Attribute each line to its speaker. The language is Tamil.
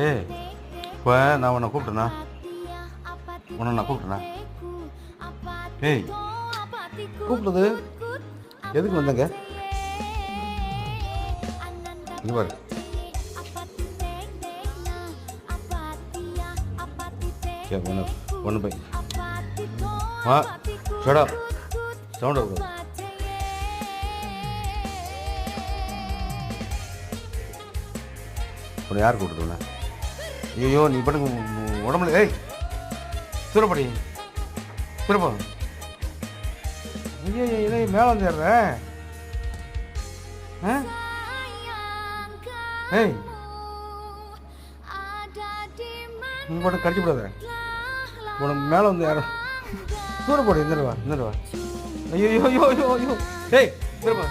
Speaker 1: ஏய் இப்போ நான் உன்னை கூப்பிட்டேனா நான் கூப்பிட்டேனா ஏய் கூப்பிட்டது எதுக்கு வந்தங்க இங்கே பாரு ஒன்று போய் ஷடா சவுண்ட் இருக்கும் உன்னை யார் கூப்பிட்டுருவேண்ணா ஐயோ நீ பண்ணுங்க உடம்புல ஏய் தூரப்படி தூரப்போ ஐயோ இதே மேலே வந்து ஏறுற ஏய் நீ மட்டும் கடிச்சு விடாத உனக்கு மேலே வந்து யாரும் தூரப்படி இருந்துருவா ஐயோ ஐயோ ஐயோ ஐயோ ஏய் தூரப்பா